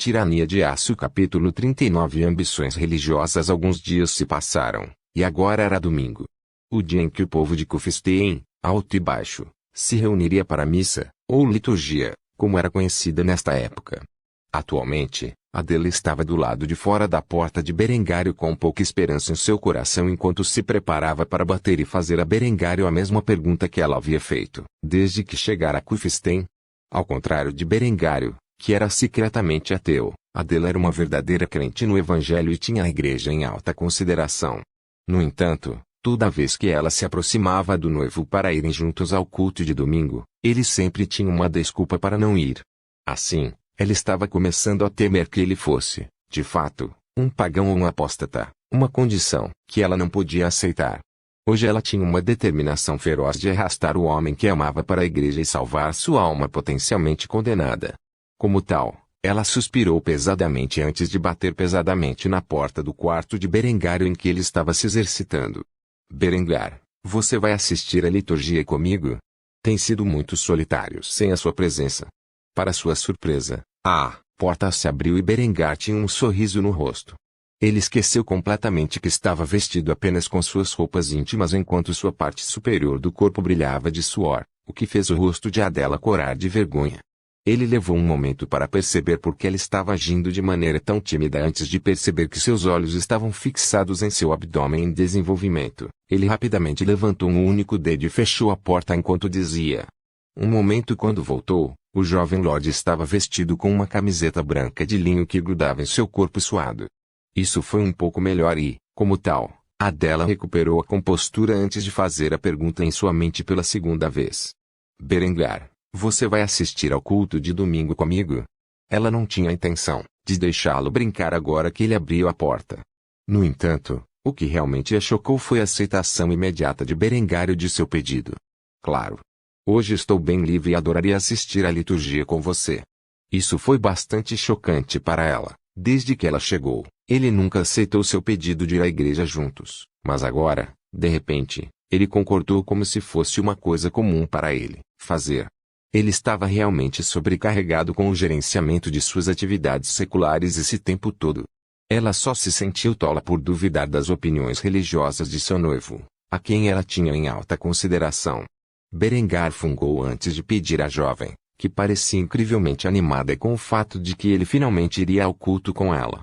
Tirania de Aço capítulo 39 Ambições religiosas. Alguns dias se passaram, e agora era domingo. O dia em que o povo de Cufesteem, alto e baixo, se reuniria para a missa, ou liturgia, como era conhecida nesta época. Atualmente, Adela estava do lado de fora da porta de Berengário com pouca esperança em seu coração enquanto se preparava para bater e fazer a Berengário a mesma pergunta que ela havia feito, desde que chegara a Cufesteem. Ao contrário de Berengário, que era secretamente ateu, Adela era uma verdadeira crente no Evangelho e tinha a igreja em alta consideração. No entanto, toda vez que ela se aproximava do noivo para irem juntos ao culto de domingo, ele sempre tinha uma desculpa para não ir. Assim, ela estava começando a temer que ele fosse, de fato, um pagão ou um apóstata, uma condição que ela não podia aceitar. Hoje ela tinha uma determinação feroz de arrastar o homem que amava para a igreja e salvar sua alma potencialmente condenada. Como tal, ela suspirou pesadamente antes de bater pesadamente na porta do quarto de Berengário em que ele estava se exercitando. Berengar, você vai assistir à liturgia comigo? Tem sido muito solitário sem a sua presença. Para sua surpresa, a porta se abriu e Berengar tinha um sorriso no rosto. Ele esqueceu completamente que estava vestido apenas com suas roupas íntimas enquanto sua parte superior do corpo brilhava de suor, o que fez o rosto de Adela corar de vergonha. Ele levou um momento para perceber por que ela estava agindo de maneira tão tímida antes de perceber que seus olhos estavam fixados em seu abdômen em desenvolvimento. Ele rapidamente levantou um único dedo e fechou a porta enquanto dizia. Um momento quando voltou, o jovem Lorde estava vestido com uma camiseta branca de linho que grudava em seu corpo suado. Isso foi um pouco melhor e, como tal, Adela recuperou a compostura antes de fazer a pergunta em sua mente pela segunda vez. Berengar, você vai assistir ao culto de domingo comigo? Ela não tinha a intenção de deixá-lo brincar agora que ele abriu a porta. No entanto, o que realmente a chocou foi a aceitação imediata de Berengário de seu pedido. Claro. Hoje estou bem livre e adoraria assistir à liturgia com você. Isso foi bastante chocante para ela. Desde que ela chegou, ele nunca aceitou seu pedido de ir à igreja juntos, mas agora, de repente, ele concordou como se fosse uma coisa comum para ele fazer. Ele estava realmente sobrecarregado com o gerenciamento de suas atividades seculares esse tempo todo. Ela só se sentiu tola por duvidar das opiniões religiosas de seu noivo, a quem ela tinha em alta consideração. Berengar fungou antes de pedir à jovem, que parecia incrivelmente animada com o fato de que ele finalmente iria ao culto com ela.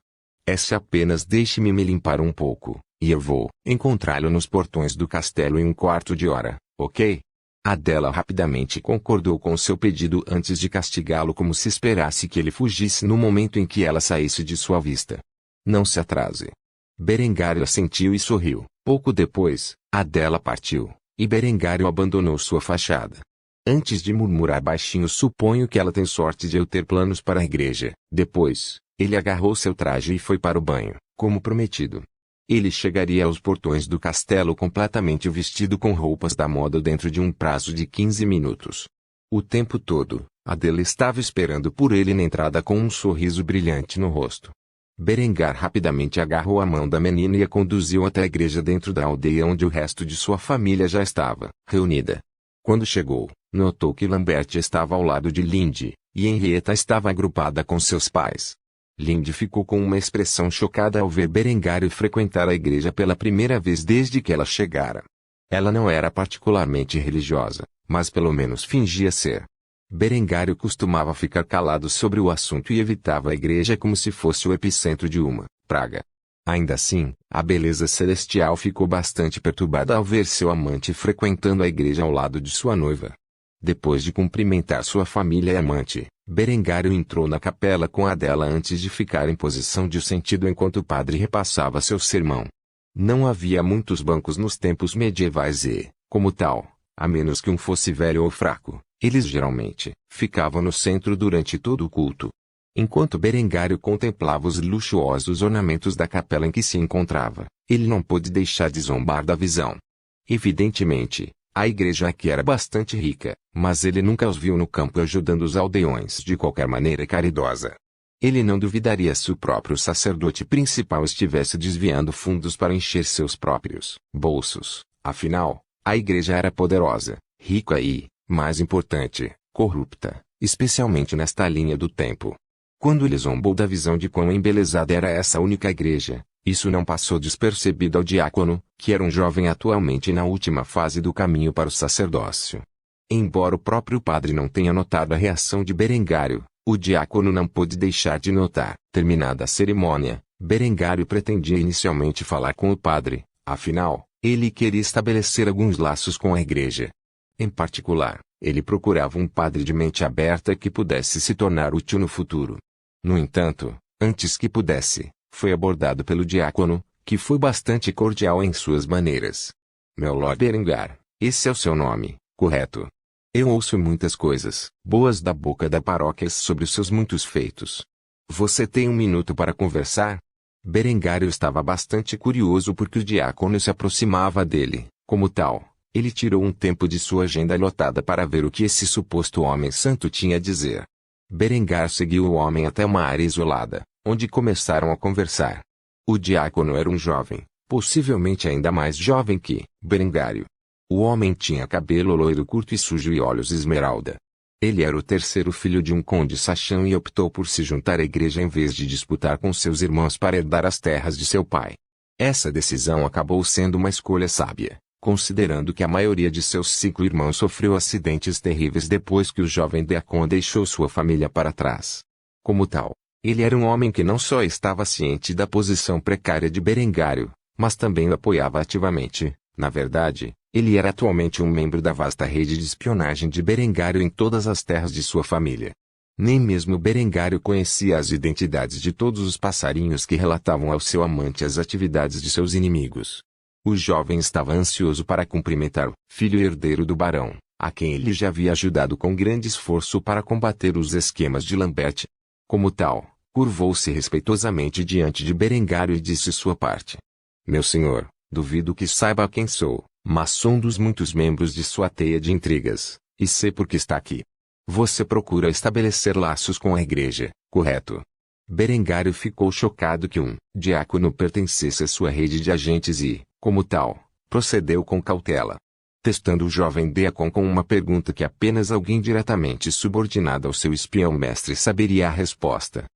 Apenas deixe-me me limpar um pouco, e eu vou encontrá-lo nos portões do castelo em um quarto de hora, ok? Adela rapidamente concordou com seu pedido antes de castigá-lo como se esperasse que ele fugisse no momento em que ela saísse de sua vista. Não se atrase. Berengário assentiu e sorriu. Pouco depois, Adela partiu, e Berengário abandonou sua fachada. Antes de murmurar baixinho, suponho que ela tem sorte de eu ter planos para a igreja. Depois, ele agarrou seu traje e foi para o banho, como prometido. Ele chegaria aos portões do castelo completamente vestido com roupas da moda dentro de um prazo de 15 minutos. O tempo todo, Adela estava esperando por ele na entrada com um sorriso brilhante no rosto. Berengar rapidamente agarrou a mão da menina e a conduziu até a igreja dentro da aldeia onde o resto de sua família já estava reunida. Quando chegou, notou que Lambert estava ao lado de Lindy, e Henrietta estava agrupada com seus pais. Lindy ficou com uma expressão chocada ao ver Berengário frequentar a igreja pela primeira vez desde que ela chegara. Ela não era particularmente religiosa, mas pelo menos fingia ser. Berengário costumava ficar calado sobre o assunto e evitava a igreja como se fosse o epicentro de uma praga. Ainda assim, a beleza celestial ficou bastante perturbada ao ver seu amante frequentando a igreja ao lado de sua noiva. Depois de cumprimentar sua família e amante, Berengário entrou na capela com Adela antes de ficar em posição de sentido enquanto o padre repassava seu sermão. Não havia muitos bancos nos tempos medievais e, como tal, a menos que um fosse velho ou fraco, eles geralmente ficavam no centro durante todo o culto. Enquanto Berengário contemplava os luxuosos ornamentos da capela em que se encontrava, ele não pôde deixar de zombar da visão. Evidentemente, a igreja aqui era bastante rica, mas ele nunca os viu no campo ajudando os aldeões de qualquer maneira caridosa. Ele não duvidaria se o próprio sacerdote principal estivesse desviando fundos para encher seus próprios bolsos. Afinal, a igreja era poderosa, rica e, mais importante, corrupta, especialmente nesta linha do tempo. Quando ele zombou da visão de quão embelezada era essa única igreja, isso não passou despercebido ao diácono, que era um jovem atualmente na última fase do caminho para o sacerdócio. Embora o próprio padre não tenha notado a reação de Berengário, o diácono não pôde deixar de notar. Terminada a cerimônia, Berengário pretendia inicialmente falar com o padre, afinal, ele queria estabelecer alguns laços com a igreja. Em particular, ele procurava um padre de mente aberta que pudesse se tornar útil no futuro. No entanto, antes que pudesse, foi abordado pelo diácono, que foi bastante cordial em suas maneiras. Meu Lord Berengar, esse é o seu nome, correto? Eu ouço muitas coisas boas da boca da paróquia sobre os seus muitos feitos. Você tem um minuto para conversar? Berengário estava bastante curioso porque o diácono se aproximava dele. Como tal, ele tirou um tempo de sua agenda lotada para ver o que esse suposto homem santo tinha a dizer. Berengar seguiu o homem até uma área isolada, onde começaram a conversar. O diácono era um jovem, possivelmente ainda mais jovem que Berengário. O homem tinha cabelo loiro curto e sujo e olhos esmeralda. Ele era o terceiro filho de um conde saxão e optou por se juntar à igreja em vez de disputar com seus irmãos para herdar as terras de seu pai. Essa decisão acabou sendo uma escolha sábia, considerando que a maioria de seus 5 irmãos sofreu acidentes terríveis depois que o jovem Deacon deixou sua família para trás. Como tal, ele era um homem que não só estava ciente da posição precária de Berengário, mas também o apoiava ativamente. Na verdade, ele era atualmente um membro da vasta rede de espionagem de Berengário em todas as terras de sua família. Nem mesmo Berengário conhecia as identidades de todos os passarinhos que relatavam ao seu amante as atividades de seus inimigos. O jovem estava ansioso para cumprimentar o filho herdeiro do barão, a quem ele já havia ajudado com grande esforço para combater os esquemas de Lambert. Como tal, curvou-se respeitosamente diante de Berengário e disse sua parte. Meu senhor, duvido que saiba quem sou, mas sou um dos muitos membros de sua teia de intrigas, e sei por que está aqui. Você procura estabelecer laços com a igreja, correto? Berengário ficou chocado que um diácono pertencesse à sua rede de agentes e, como tal, procedeu com cautela. Testando o jovem Deacon com uma pergunta que apenas alguém diretamente subordinado ao seu espião mestre saberia a resposta.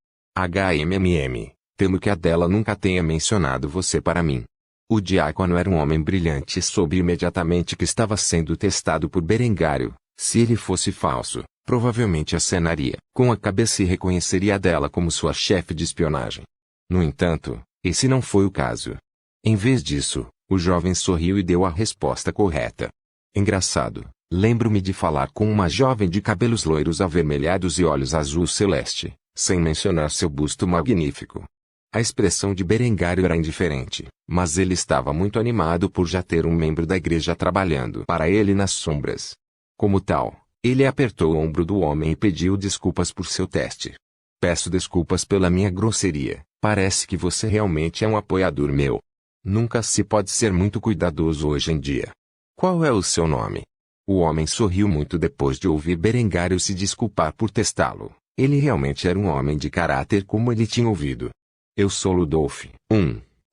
Temo que a dela nunca tenha mencionado você para mim. O diácono era um homem brilhante e soube imediatamente que estava sendo testado por Berengário. Se ele fosse falso, provavelmente acenaria com a cabeça e reconheceria a dela como sua chefe de espionagem. No entanto, esse não foi o caso. Em vez disso, o jovem sorriu e deu a resposta correta. Engraçado, lembro-me de falar com uma jovem de cabelos loiros avermelhados e olhos azul celeste, sem mencionar seu busto magnífico. A expressão de Berengário era indiferente, mas ele estava muito animado por já ter um membro da igreja trabalhando para ele nas sombras. Como tal, ele apertou o ombro do homem e pediu desculpas por seu teste. Peço desculpas pela minha grosseria, parece que você realmente é um apoiador meu. Nunca se pode ser muito cuidadoso hoje em dia. Qual é o seu nome? O homem sorriu muito depois de ouvir Berengário se desculpar por testá-lo. Ele realmente era um homem de caráter como ele tinha ouvido. Eu sou Ludolf,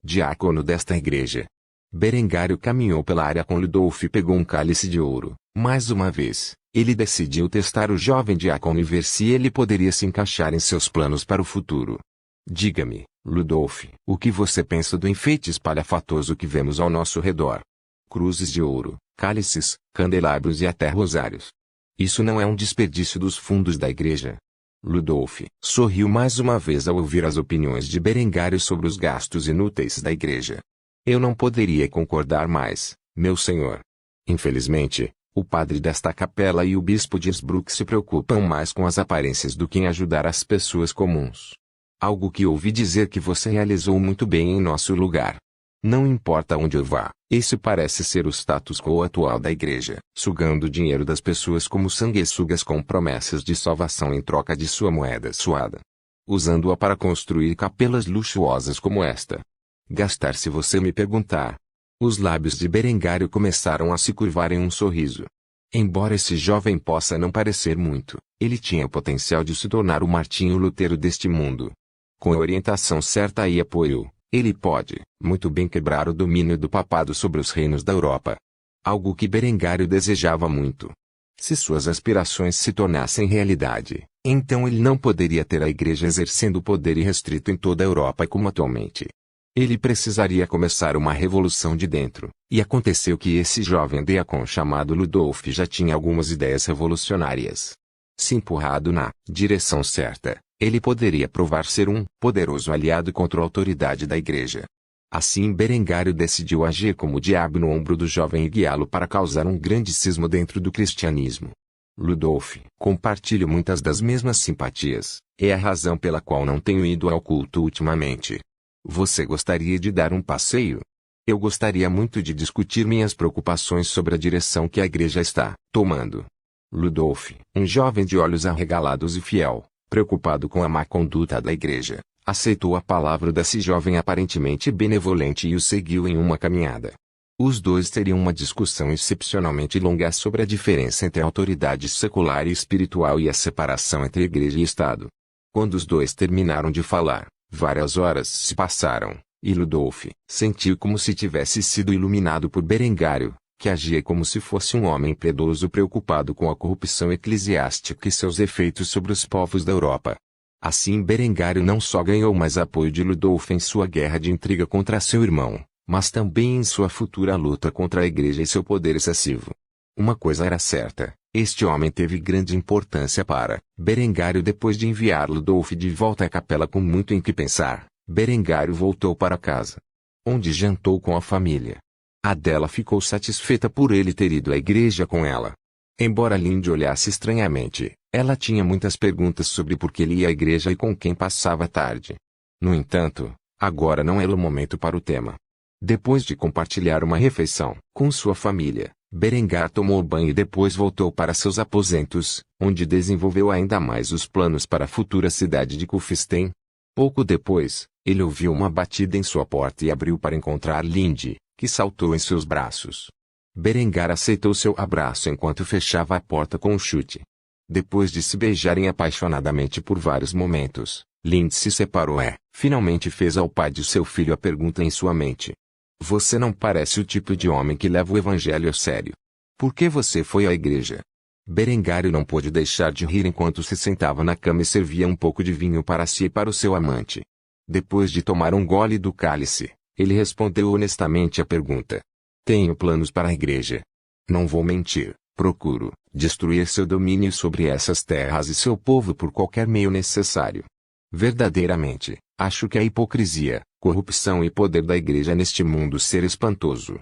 diácono desta igreja. Berengário caminhou pela área com Ludolf e pegou um cálice de ouro. Mais uma vez, ele decidiu testar o jovem diácono e ver se ele poderia se encaixar em seus planos para o futuro. Diga-me, Ludolf, o que você pensa do enfeite espalhafatoso que vemos ao nosso redor? Cruzes de ouro, cálices, candelabros e até rosários. Isso não é um desperdício dos fundos da igreja? Ludolf sorriu mais uma vez ao ouvir as opiniões de Berengário sobre os gastos inúteis da igreja. Eu não poderia concordar mais, meu senhor. Infelizmente, o padre desta capela e o bispo de Innsbruck se preocupam mais com as aparências do que em ajudar as pessoas comuns. Algo que ouvi dizer que você realizou muito bem em nosso lugar. Não importa onde eu vá, esse parece ser o status quo atual da igreja, sugando o dinheiro das pessoas como sanguessugas com promessas de salvação em troca de sua moeda suada. Usando-a para construir capelas luxuosas como esta. Gastar se você me perguntar. Os lábios de Berengário começaram a se curvar em um sorriso. Embora esse jovem possa não parecer muito, ele tinha o potencial de se tornar o Martinho Lutero deste mundo. Com a orientação certa e apoio, ele pode, muito bem quebrar o domínio do papado sobre os reinos da Europa. Algo que Berengário desejava muito. Se suas aspirações se tornassem realidade, Então ele não poderia ter a igreja exercendo poder irrestrito em toda a Europa como atualmente. Ele precisaria começar uma revolução de dentro, e aconteceu que esse jovem diácono chamado Ludolf já tinha algumas ideias revolucionárias. Se empurrado na direção certa, ele poderia provar ser um poderoso aliado contra a autoridade da igreja. Assim Berengário decidiu agir como o diabo no ombro do jovem e guiá-lo para causar um grande cisma dentro do cristianismo. Ludolf, compartilho muitas das mesmas simpatias, é a razão pela qual não tenho ido ao culto ultimamente. Você gostaria de dar um passeio? Eu gostaria muito de discutir minhas preocupações sobre a direção que a igreja está tomando. Ludolf, um jovem de olhos arregalados e fiel, preocupado com a má conduta da igreja, aceitou a palavra desse jovem aparentemente benevolente e o seguiu em uma caminhada. Os dois teriam uma discussão excepcionalmente longa sobre a diferença entre a autoridade secular e espiritual e a separação entre igreja e Estado. Quando os dois terminaram de falar, várias horas se passaram, e Ludolf sentiu como se tivesse sido iluminado por Berengário, que agia como se fosse um homem piedoso preocupado com a corrupção eclesiástica e seus efeitos sobre os povos da Europa. Assim Berengário não só ganhou mais apoio de Ludolf em sua guerra de intriga contra seu irmão, mas também em sua futura luta contra a igreja e seu poder excessivo. Uma coisa era certa, este homem teve grande importância para Berengário. Depois de enviar Ludolf de volta à capela com muito em que pensar, Berengário voltou para casa, onde jantou com a família. Adela ficou satisfeita por ele ter ido à igreja com ela. Embora Linde olhasse estranhamente, ela tinha muitas perguntas sobre por que ele ia à igreja e com quem passava a tarde. No entanto, agora não era o momento para o tema. Depois de compartilhar uma refeição com sua família, Berengar tomou banho e depois voltou para seus aposentos, onde desenvolveu ainda mais os planos para a futura cidade de Kufstein. Pouco depois, ele ouviu uma batida em sua porta e abriu para encontrar Linde, que saltou em seus braços. Berengar aceitou seu abraço enquanto fechava a porta com um chute. Depois de se beijarem apaixonadamente por vários momentos, Linde se separou e, finalmente fez ao pai de seu filho a pergunta em sua mente. Você não parece o tipo de homem que leva o evangelho a sério. Por que você foi à igreja? Berengário não pôde deixar de rir enquanto se sentava na cama e servia um pouco de vinho para si e para o seu amante. Depois de tomar um gole do cálice, ele respondeu honestamente à pergunta. Tenho planos para a igreja. Não vou mentir, procuro destruir seu domínio sobre essas terras e seu povo por qualquer meio necessário. Verdadeiramente, acho que a hipocrisia, corrupção e poder da igreja neste mundo ser espantoso.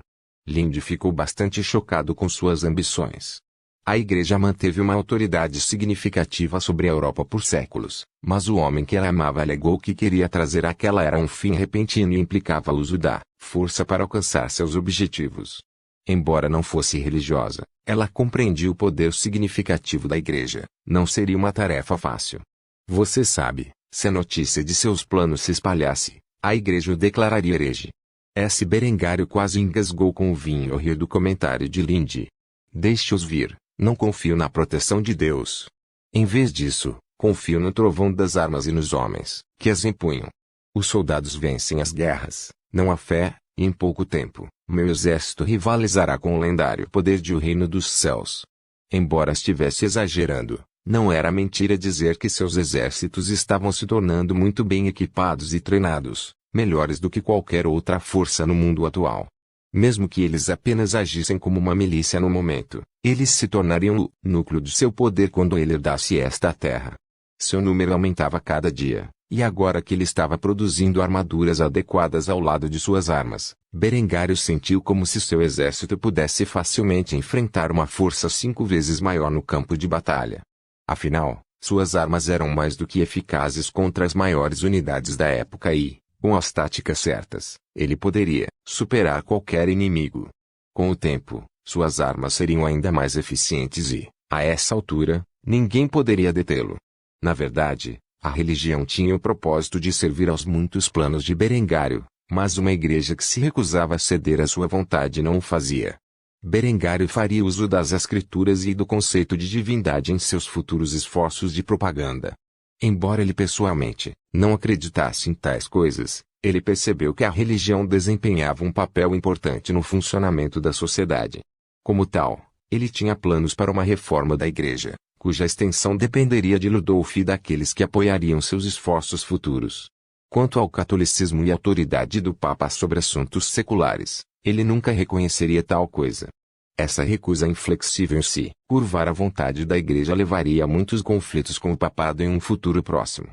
Linde ficou bastante chocado com suas ambições. A igreja manteve uma autoridade significativa sobre a Europa por séculos, mas o homem que ela amava alegou que queria trazer àquela era um fim repentino e implicava o uso da força para alcançar seus objetivos. Embora não fosse religiosa, ela compreendia o poder significativo da igreja. Não seria uma tarefa fácil. Você sabe, se a notícia de seus planos se espalhasse, a igreja o declararia herege. S. Berengário quase engasgou com o vinho ao rir do comentário de Linde. Deixe-os vir. Não confio na proteção de Deus. Em vez disso, confio no trovão das armas e nos homens, que as empunham. Os soldados vencem as guerras, não há fé, e em pouco tempo, meu exército rivalizará com o lendário poder de o reino dos céus. Embora estivesse exagerando, não era mentira dizer que seus exércitos estavam se tornando muito bem equipados e treinados, melhores do que qualquer outra força no mundo atual. Mesmo que eles apenas agissem como uma milícia no momento, eles se tornariam o núcleo de seu poder quando ele herdasse esta terra. Seu número aumentava cada dia, e agora que ele estava produzindo armaduras adequadas ao lado de suas armas, Berengário sentiu como se seu exército pudesse facilmente enfrentar uma força 5 vezes maior no campo de batalha. Afinal, suas armas eram mais do que eficazes contra as maiores unidades da época e, com as táticas certas, ele poderia superar qualquer inimigo. Com o tempo, suas armas seriam ainda mais eficientes e, a essa altura, ninguém poderia detê-lo. Na verdade, a religião tinha o propósito de servir aos muitos planos de Berengário, mas uma igreja que se recusava a ceder à sua vontade não o fazia. Berengário faria uso das escrituras e do conceito de divindade em seus futuros esforços de propaganda. Embora ele pessoalmente não acreditasse em tais coisas, ele percebeu que a religião desempenhava um papel importante no funcionamento da sociedade. Como tal, ele tinha planos para uma reforma da igreja, cuja extensão dependeria de Ludolf e daqueles que apoiariam seus esforços futuros. Quanto ao catolicismo e autoridade do Papa sobre assuntos seculares, ele nunca reconheceria tal coisa. Essa recusa inflexível em se curvar à vontade da Igreja levaria a muitos conflitos com o papado em um futuro próximo.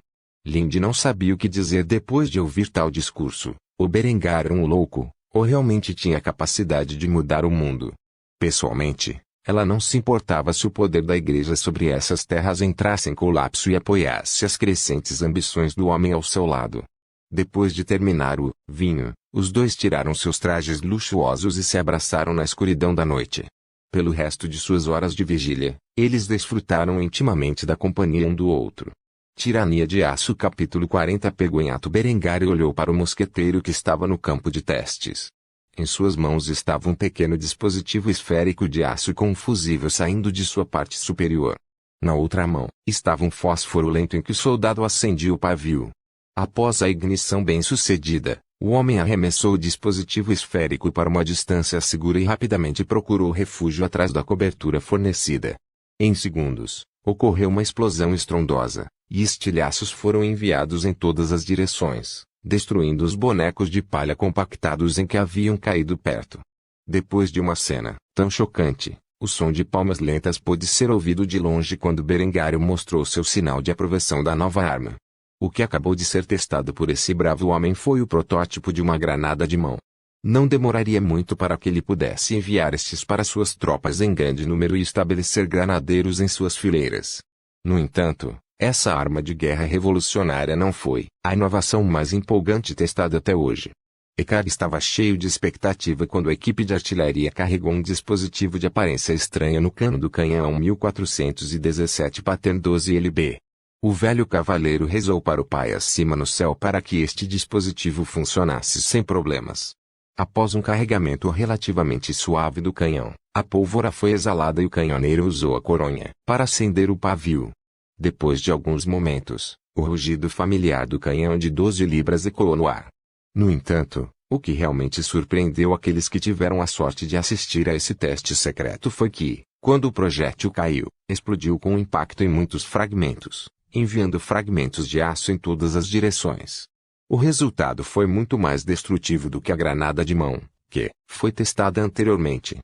Linde não sabia o que dizer depois de ouvir tal discurso. O Berengar era um louco, ou realmente tinha a capacidade de mudar o mundo. Pessoalmente, ela não se importava se o poder da Igreja sobre essas terras entrasse em colapso e apoiasse as crescentes ambições do homem ao seu lado. Depois de terminar o vinho, os dois tiraram seus trajes luxuosos e se abraçaram na escuridão da noite. Pelo resto de suas horas de vigília, eles desfrutaram intimamente da companhia um do outro. Tirania de Aço capítulo 40. Pegou em ato Berengar e olhou para o mosqueteiro que estava no campo de testes. Em suas mãos estava um pequeno dispositivo esférico de aço com um fusível saindo de sua parte superior. Na outra mão, estava um fósforo lento em que o soldado acendia o pavio. Após a ignição bem-sucedida, o homem arremessou o dispositivo esférico para uma distância segura e rapidamente procurou refúgio atrás da cobertura fornecida. Em segundos, ocorreu uma explosão estrondosa, e estilhaços foram enviados em todas as direções, destruindo os bonecos de palha compactados em que haviam caído perto. Depois de uma cena tão chocante, o som de palmas lentas pôde ser ouvido de longe quando Berengário mostrou seu sinal de aprovação da nova arma. O que acabou de ser testado por esse bravo homem foi o protótipo de uma granada de mão. Não demoraria muito para que ele pudesse enviar estes para suas tropas em grande número e estabelecer granadeiros em suas fileiras. No entanto, essa arma de guerra revolucionária não foi a inovação mais empolgante testada até hoje. Eckhart estava cheio de expectativa quando a equipe de artilharia carregou um dispositivo de aparência estranha no cano do canhão 1417 Pattern 12LB. O velho cavaleiro rezou para o Pai acima no céu para que este dispositivo funcionasse sem problemas. Após um carregamento relativamente suave do canhão, a pólvora foi exalada e o canhoneiro usou a coronha para acender o pavio. Depois de alguns momentos, o rugido familiar do canhão de 12 libras ecoou no ar. No entanto, o que realmente surpreendeu aqueles que tiveram a sorte de assistir a esse teste secreto foi que, quando o projétil caiu, explodiu com um impacto em muitos fragmentos, enviando fragmentos de aço em todas as direções. O resultado foi muito mais destrutivo do que a granada de mão, que foi testada anteriormente.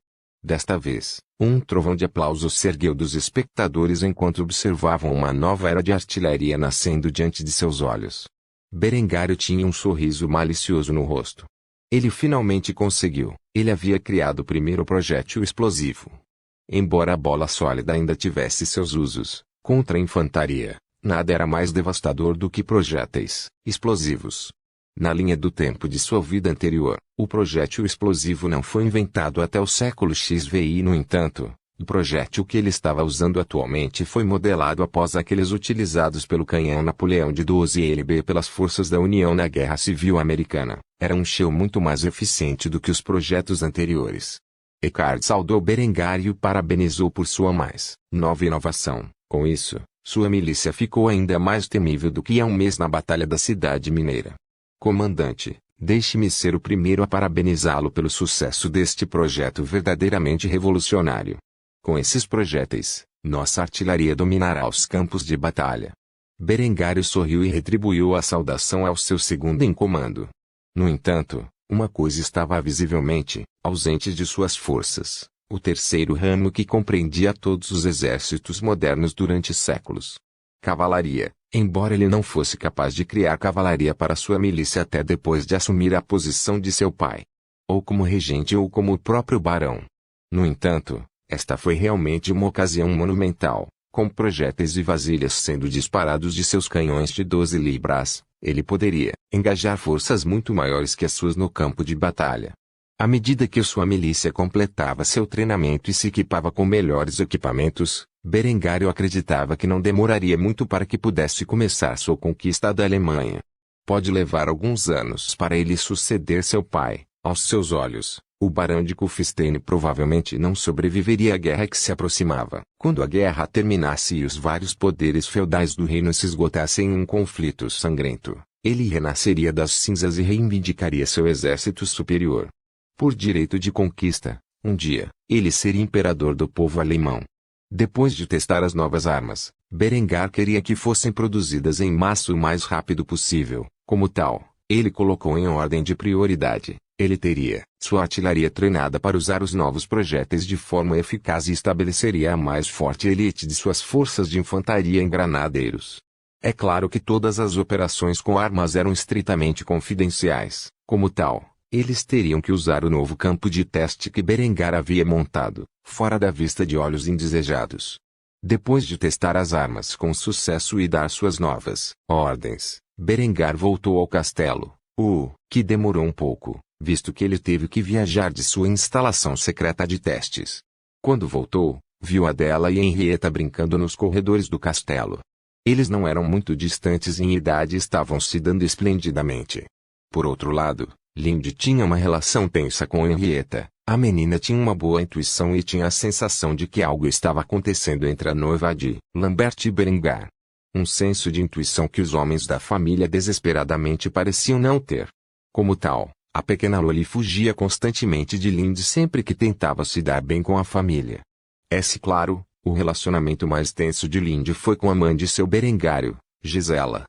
Desta vez, um trovão de aplausos se ergueu dos espectadores enquanto observavam uma nova era de artilharia nascendo diante de seus olhos. Berengário tinha um sorriso malicioso no rosto. Ele finalmente conseguiu. Ele havia criado o primeiro projétil explosivo. Embora a bola sólida ainda tivesse seus usos contra a infantaria, nada era mais devastador do que projéteis explosivos. Na linha do tempo de sua vida anterior, o projétil explosivo não foi inventado até o século XVI. No entanto, o projétil que ele estava usando atualmente foi modelado após aqueles utilizados pelo canhão Napoleão de 12LB pelas forças da União na Guerra Civil Americana. Era um shell muito mais eficiente do que os projetos anteriores. Eckhart saudou Berengário e o parabenizou por sua mais nova inovação. Com isso, sua milícia ficou ainda mais temível do que há um mês na Batalha da Cidade Mineira. Comandante, deixe-me ser o primeiro a parabenizá-lo pelo sucesso deste projeto verdadeiramente revolucionário. Com esses projéteis, nossa artilharia dominará os campos de batalha. Berengário sorriu e retribuiu a saudação ao seu segundo em comando. No entanto, uma coisa estava visivelmente ausente de suas forças: o terceiro ramo que compreendia todos os exércitos modernos durante séculos. Cavalaria. Embora ele não fosse capaz de criar cavalaria para sua milícia até depois de assumir a posição de seu pai, ou como regente ou como o próprio barão. No entanto, esta foi realmente uma ocasião monumental, com projéteis e vasilhas sendo disparados de seus canhões de 12 libras. Ele poderia engajar forças muito maiores que as suas no campo de batalha. À medida que sua milícia completava seu treinamento e se equipava com melhores equipamentos, Berengário acreditava que não demoraria muito para que pudesse começar sua conquista da Alemanha. Pode levar alguns anos para ele suceder seu pai. Aos seus olhos, o barão de Kufstein provavelmente não sobreviveria à guerra que se aproximava. Quando a guerra terminasse e os vários poderes feudais do reino se esgotassem em um conflito sangrento, ele renasceria das cinzas e reivindicaria seu exército superior. Por direito de conquista, um dia, ele seria imperador do povo alemão. Depois de testar as novas armas, Berengar queria que fossem produzidas em massa o mais rápido possível. Como tal, ele colocou em ordem de prioridade. Ele teria sua artilharia treinada para usar os novos projéteis de forma eficaz e estabeleceria a mais forte elite de suas forças de infantaria em granadeiros. É claro que todas as operações com armas eram estritamente confidenciais. Como tal, eles teriam que usar o novo campo de teste que Berengar havia montado, fora da vista de olhos indesejados. Depois de testar as armas com sucesso e dar suas novas ordens, Berengar voltou ao castelo, o que demorou um pouco, visto que ele teve que viajar de sua instalação secreta de testes. Quando voltou, viu Adela e Henrietta brincando nos corredores do castelo. Eles não eram muito distantes em idade e estavam se dando esplendidamente. Por outro lado, Lindy tinha uma relação tensa com Henrietta. A menina tinha uma boa intuição e tinha a sensação de que algo estava acontecendo entre a noiva de Lambert e Berengar. Um senso de intuição que os homens da família desesperadamente pareciam não ter. Como tal, a pequena Loli fugia constantemente de Lindy sempre que tentava se dar bem com a família. Claro, o relacionamento mais tenso de Lindy foi com a mãe de seu Berengário, Gisela.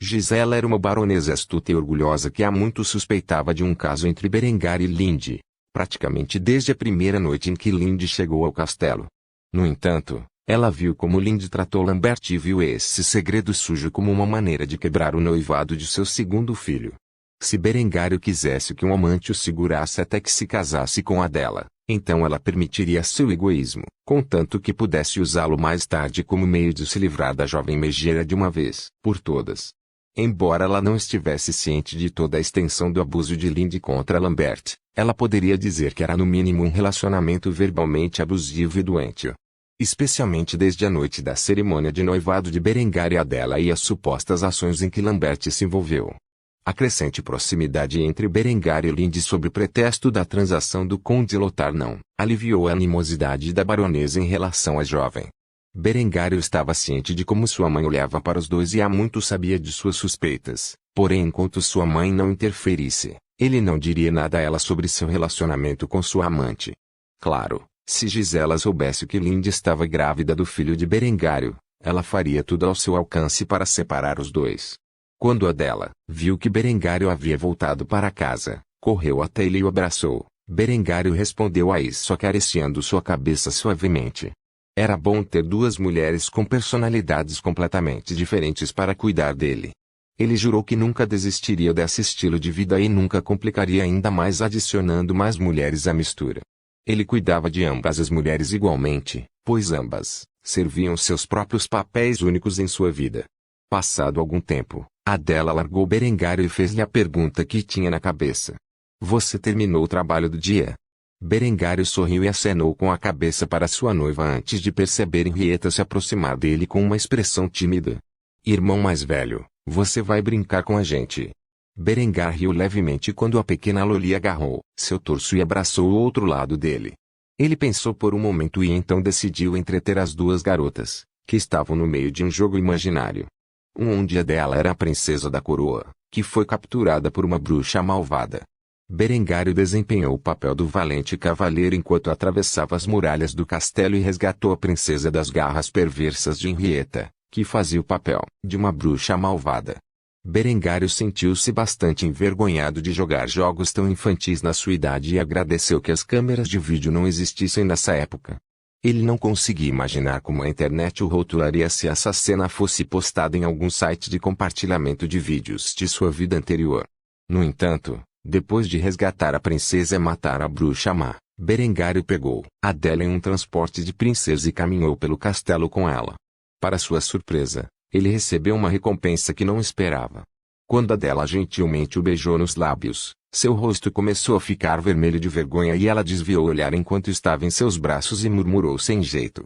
Gisela era uma baronesa astuta e orgulhosa que há muito suspeitava de um caso entre Berengar e Lindy, praticamente desde a primeira noite em que Lindy chegou ao castelo. No entanto, ela viu como Lindy tratou Lambert e viu esse segredo sujo como uma maneira de quebrar o noivado de seu segundo filho. Se Berengário quisesse que um amante o segurasse até que se casasse com Adela, então ela permitiria seu egoísmo, contanto que pudesse usá-lo mais tarde como meio de se livrar da jovem megera de uma vez por todas. Embora ela não estivesse ciente de toda a extensão do abuso de Lindy contra Lambert, ela poderia dizer que era no mínimo um relacionamento verbalmente abusivo e doentio. Especialmente desde a noite da cerimônia de noivado de Berengar e Adela e as supostas ações em que Lambert se envolveu. A crescente proximidade entre Berengar e Lindy sob o pretexto da transação do Conde Lothar não aliviou a animosidade da baronesa em relação à jovem. Berengário estava ciente de como sua mãe olhava para os dois e há muito sabia de suas suspeitas, porém enquanto sua mãe não interferisse, ele não diria nada a ela sobre seu relacionamento com sua amante. Claro, se Gisela soubesse que Lindy estava grávida do filho de Berengário, ela faria tudo ao seu alcance para separar os dois. Quando Adela viu que Berengário havia voltado para casa, correu até ele e o abraçou. Berengário respondeu a isso acariciando sua cabeça suavemente. Era bom ter duas mulheres com personalidades completamente diferentes para cuidar dele. Ele jurou que nunca desistiria desse estilo de vida e nunca complicaria ainda mais adicionando mais mulheres à mistura. Ele cuidava de ambas as mulheres igualmente, pois ambas serviam seus próprios papéis únicos em sua vida. Passado algum tempo, Adela largou Berengário e fez-lhe a pergunta que tinha na cabeça. Você terminou o trabalho do dia? Berengário sorriu e acenou com a cabeça para sua noiva antes de perceber Henrietta se aproximar dele com uma expressão tímida. Irmão mais velho, você vai brincar com a gente? Berengar riu levemente quando a pequena Loli agarrou seu torso e abraçou o outro lado dele. Ele pensou por um momento e então decidiu entreter as duas garotas, que estavam no meio de um jogo imaginário. Um dia dela era a princesa da coroa, que foi capturada por uma bruxa malvada. Berengário desempenhou o papel do valente cavaleiro enquanto atravessava as muralhas do castelo e resgatou a princesa das garras perversas de Henrietta, que fazia o papel de uma bruxa malvada. Berengário sentiu-se bastante envergonhado de jogar jogos tão infantis na sua idade e agradeceu que as câmeras de vídeo não existissem nessa época. Ele não conseguia imaginar como a internet o rotularia se essa cena fosse postada em algum site de compartilhamento de vídeos de sua vida anterior. No entanto, depois de resgatar a princesa e matar a bruxa má, Berengário pegou Adela em um transporte de princesa e caminhou pelo castelo com ela. Para sua surpresa, ele recebeu uma recompensa que não esperava. Quando Adela gentilmente o beijou nos lábios, seu rosto começou a ficar vermelho de vergonha e ela desviou o olhar enquanto estava em seus braços e murmurou sem jeito.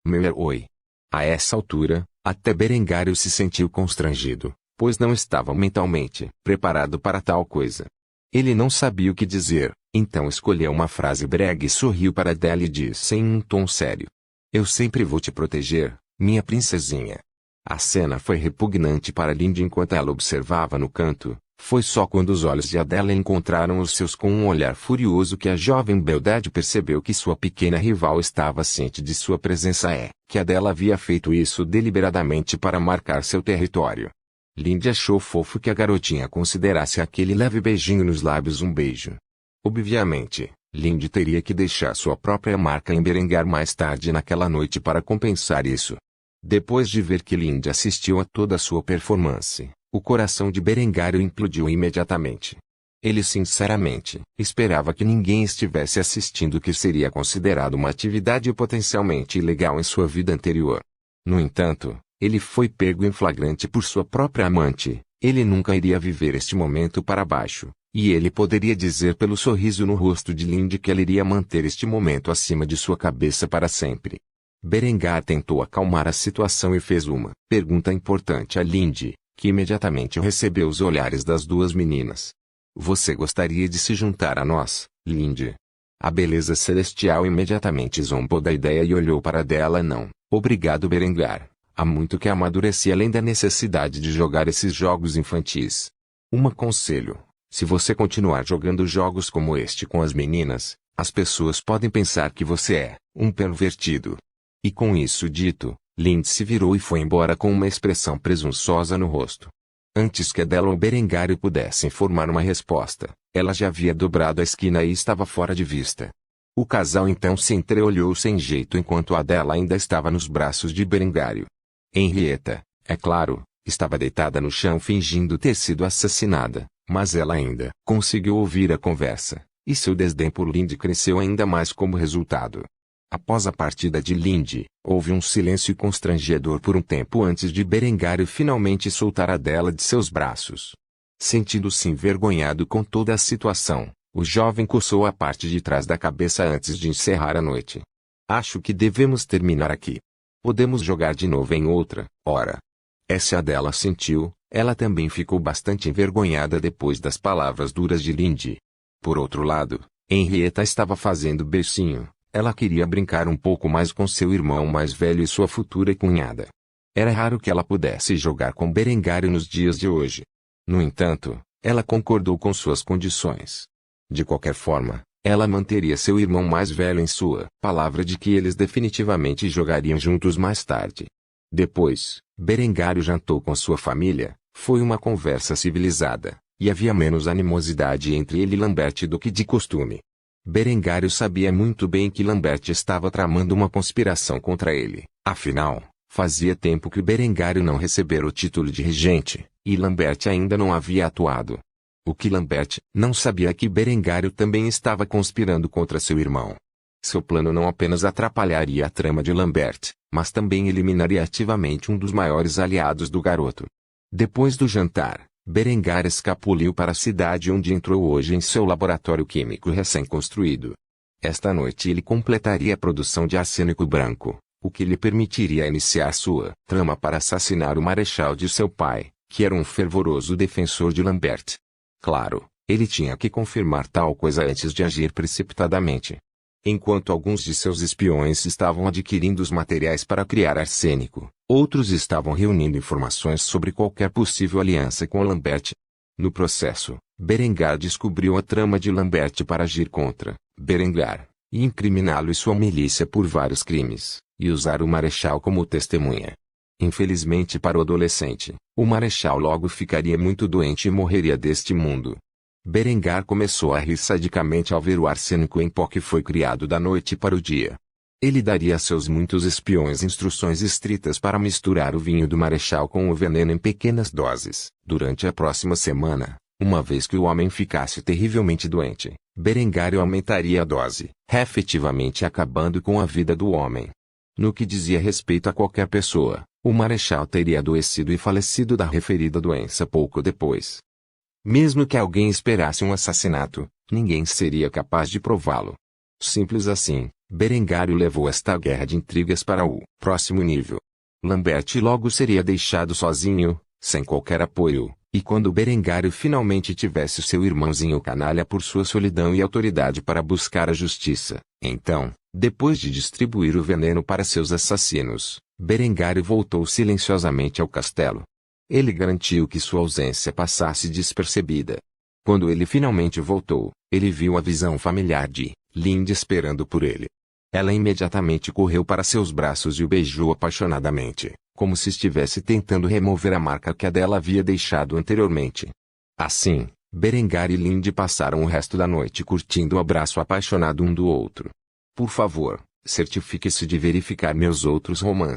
Meu herói. A essa altura, até Berengário se sentiu constrangido, pois não estava mentalmente preparado para tal coisa. Ele não sabia o que dizer, então escolheu uma frase brega e sorriu para Adela e disse em um tom sério. Eu sempre vou te proteger, minha princesinha. A cena foi repugnante para Lindy enquanto ela observava no canto, Foi só quando os olhos de Adela encontraram os seus com um olhar furioso que a jovem beldade percebeu que sua pequena rival estava ciente de sua presença que Adela havia feito isso deliberadamente para marcar seu território. Lindy achou fofo que a garotinha considerasse aquele leve beijinho nos lábios um beijo. Obviamente, Lindy teria que deixar sua própria marca em Berengar mais tarde naquela noite para compensar isso. Depois de ver que Lindy assistiu a toda a sua performance, o coração de Berengar implodiu imediatamente. Ele sinceramente esperava que ninguém estivesse assistindo o que seria considerado uma atividade potencialmente ilegal em sua vida anterior. No entanto, ele foi pego em flagrante por sua própria amante. Ele nunca iria viver este momento para baixo, e ele poderia dizer pelo sorriso no rosto de Lindy que ele iria manter este momento acima de sua cabeça para sempre. Berengar tentou acalmar a situação e fez uma pergunta importante a Lindy, que imediatamente recebeu os olhares das duas meninas. Você gostaria de se juntar a nós, Lindy? A beleza celestial imediatamente zombou da ideia e olhou para dela. Não, obrigado Berengar. Há muito que amadureci além da necessidade de jogar esses jogos infantis. Um conselho: se você continuar jogando jogos como este com as meninas, as pessoas podem pensar que você é um pervertido. E com isso dito, Lindy se virou e foi embora com uma expressão presunçosa no rosto. Antes que Adela ou Berengar pudessem formar uma resposta, ela já havia dobrado a esquina e estava fora de vista. O casal então se entreolhou sem jeito enquanto Adela ainda estava nos braços de Berengar. Henrietta, é claro, estava deitada no chão fingindo ter sido assassinada, mas ela ainda conseguiu ouvir a conversa, e seu desdém por Lindy cresceu ainda mais como resultado. Após a partida de Lindy, houve um silêncio constrangedor por um tempo antes de Berengar finalmente soltar Adela de seus braços. Sentindo-se envergonhado com toda a situação, o jovem coçou a parte de trás da cabeça antes de encerrar a noite. Acho que devemos terminar aqui. Podemos jogar de novo em outra hora. Essa Adela sentiu, ela também ficou bastante envergonhada depois das palavras duras de Lindy. Por outro lado, Henrietta estava fazendo beicinho. Ela queria brincar um pouco mais com seu irmão mais velho e sua futura cunhada. Era raro que ela pudesse jogar com Berengar nos dias de hoje. No entanto, ela concordou com suas condições. De qualquer forma, ela manteria seu irmão mais velho em sua palavra de que eles definitivamente jogariam juntos mais tarde. Depois, Berengar jantou com sua família. Foi uma conversa civilizada, e havia menos animosidade entre ele e Lambert do que de costume. Berengar sabia muito bem que Lambert estava tramando uma conspiração contra ele. Afinal, fazia tempo que Berengar não recebera o título de regente, e Lambert ainda não havia atuado. O que Lambert não sabia é que Berengar também estava conspirando contra seu irmão. Seu plano não apenas atrapalharia a trama de Lambert, mas também eliminaria ativamente um dos maiores aliados do garoto. Depois do jantar, Berengar escapuliu para a cidade onde entrou hoje em seu laboratório químico recém-construído. Esta noite ele completaria a produção de arsênico branco, o que lhe permitiria iniciar sua trama para assassinar o marechal de seu pai, que era um fervoroso defensor de Lambert. Claro, ele tinha que confirmar tal coisa antes de agir precipitadamente. Enquanto alguns de seus espiões estavam adquirindo os materiais para criar arsênico, outros estavam reunindo informações sobre qualquer possível aliança com Lambert. No processo, Berengar descobriu a trama de Lambert para agir contra Berengar, e incriminá-lo e sua milícia por vários crimes, e usar o marechal como testemunha. Infelizmente para o adolescente, o marechal logo ficaria muito doente e morreria deste mundo. Berengar começou a rir sadicamente ao ver o arsênico em pó que foi criado da noite para o dia. Ele daria a seus muitos espiões instruções estritas para misturar o vinho do marechal com o veneno em pequenas doses. Durante a próxima semana, uma vez que o homem ficasse terrivelmente doente, Berengar aumentaria a dose, efetivamente acabando com a vida do homem. No que dizia respeito a qualquer pessoa, o marechal teria adoecido e falecido da referida doença pouco depois. Mesmo que alguém esperasse um assassinato, ninguém seria capaz de prová-lo. Simples assim, Berengar levou esta guerra de intrigas para o próximo nível. Lambert logo seria deixado sozinho, sem qualquer apoio, e quando Berengar finalmente tivesse seu irmãozinho canalha por sua solidão e autoridade para buscar a justiça, então, depois de distribuir o veneno para seus assassinos, Berengar voltou silenciosamente ao castelo. Ele garantiu que sua ausência passasse despercebida. Quando ele finalmente voltou, ele viu a visão familiar de Lindy esperando por ele. Ela imediatamente correu para seus braços e o beijou apaixonadamente, como se estivesse tentando remover a marca que a dela havia deixado anteriormente. Assim, Berengar e Lindy passaram o resto da noite curtindo o abraço apaixonado um do outro. Por favor, certifique-se de verificar meus outros romances.